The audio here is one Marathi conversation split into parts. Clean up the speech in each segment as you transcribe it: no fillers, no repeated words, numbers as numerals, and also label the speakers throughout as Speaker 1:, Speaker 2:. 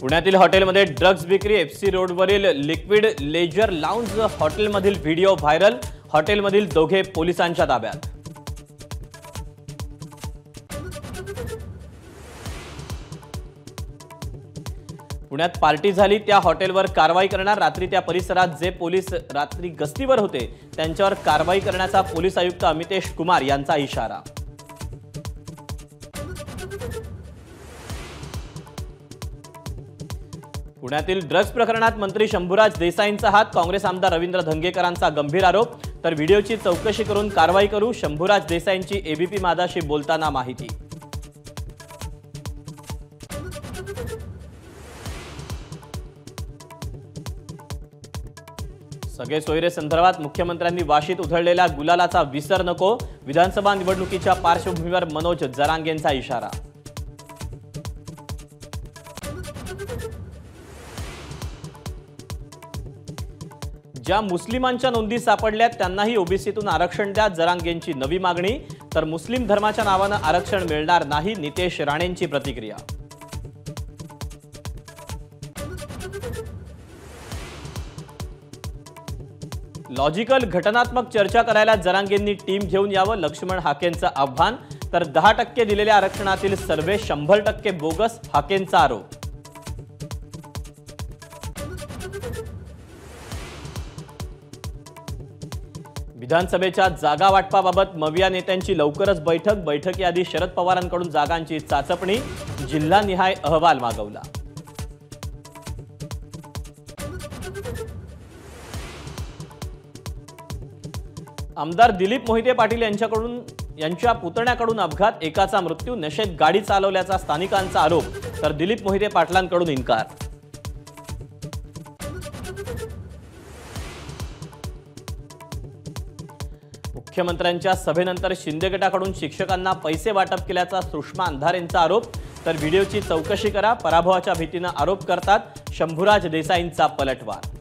Speaker 1: पुण्यातील हॉटेलमध्ये ड्रग्ज विक्री, एफसी रोडवरील लिक्विड लेजर लाउंज हॉटेलमधील व्हिडिओ व्हायरल, हॉटेलमधील दोघे पोलिसांच्या ताब्यात। पुण्यात पार्टी झाली त्या हॉटेलवर कारवाई करणार, रात्री त्या परिसरात जे पोलीस रात्री गस्तीवर होते त्यांच्यावर कारवाई करण्याचा पोलीस आयुक्त अमितेश कुमार यांचा इशारा। पुण्यातील ड्रग्ज प्रकरणात मंत्री शंभूराज देसाईंचा हात, काँग्रेस आमदार रवींद्र धंगेकरांचा गंभीर आरोप, तर व्हिडिओची चौकशी करून कारवाई करू, शंभूराज देसाईंची एबीपी माझाशी बोलताना माहिती। सगळे सोयरे संदर्भात मुख्यमंत्र्यांनी वाशीत उधळलेल्या गुलालाचा विसर नको, विधानसभा निवडणुकीच्या पार्श्वभूमीवर मनोज जरांगेंचा इशारा। ज्या मुस्लिमांच्या नोंदी सापडल्यात त्यांनाही ओबीसीतून आरक्षण द्या, जरांगेंची नवी मागणी, तर मुस्लिम धर्माच्या नावानं आरक्षण मिळणार नाही, नितेश राणेंची प्रतिक्रिया। लॉजिकल घटनात्मक चर्चा करायला जरांगेंनी टीम घेऊन यावं, लक्ष्मण हाकेंचं आव्हान, तर 10% दिलेल्या आरक्षणातील सर्वे 100% बोगस, हाकेंचा आरोप। विधानसभेच्या जागा वाटपाबाबत मविया नेत्यांची लवकरच बैठक यादी शरद पवारांकडून जागांची चाचपणी, जिल्हानिहाय अहवाल मागवला। आमदार दिलीप मोहिते पाटील यांच्या पुतण्याकडून अपघात, एकाचा मृत्यू, नशेत गाडी चालवल्याचा स्थानिकांचा आरोप, तर दिलीप मोहिते पाटलांकडून इन्कार। मुख्यमंत्र्यांच्या सभेनंतर शिंदे गटाकडून शिक्षकांना पैसे वाटप केल्याचा सुषमा अंधारेंचा आरोप, तर व्हिडिओची चौकशी करा, पराभवाच्या भीतीने आरोप करतात शंभूराज देसाईंचा पलटवार।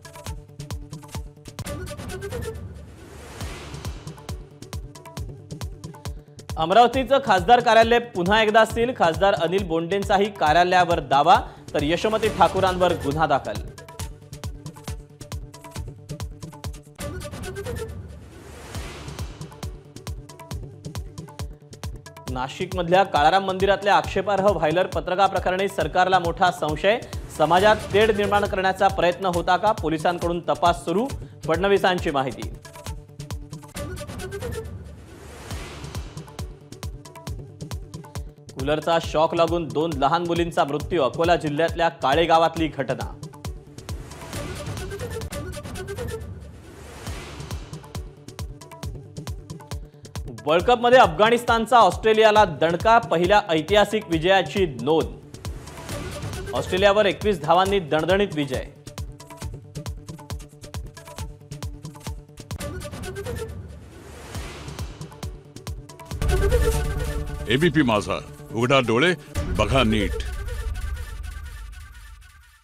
Speaker 1: अमरावतीचं खासदार कार्यालय पुन्हा एकदा सील, खासदार अनिल बोंडेंचाही कार्यालयावर दावा, तर यशोमती ठाकूरांवर गुन्हा दाखल। नाशिकमधल्या काळाराम मंदिरातल्या आक्षेपार्ह व्हायरल पत्रकाप्रकरणी सरकारला मोठा संशय, समाजात तेढ निर्माण करण्याचा प्रयत्न होता का, पोलिसांकडून तपास सुरू, फडणवीसांची माहिती। कूलरचा शॉक लागून 2 लहान मुलींचा मृत्यू, अकोला जिल्ह्यातल्या काळे गावातली घटना। वर्ल्ड कपमध्ये अफगाणिस्तानचा ऑस्ट्रेलियाला दणका, पहिल्या ऐतिहासिक विजयाची नोंद, ऑस्ट्रेलियावर 21 धावांनी दणदणीत विजय।
Speaker 2: एबीपी माझा, उघडा डोळे बघा नीट।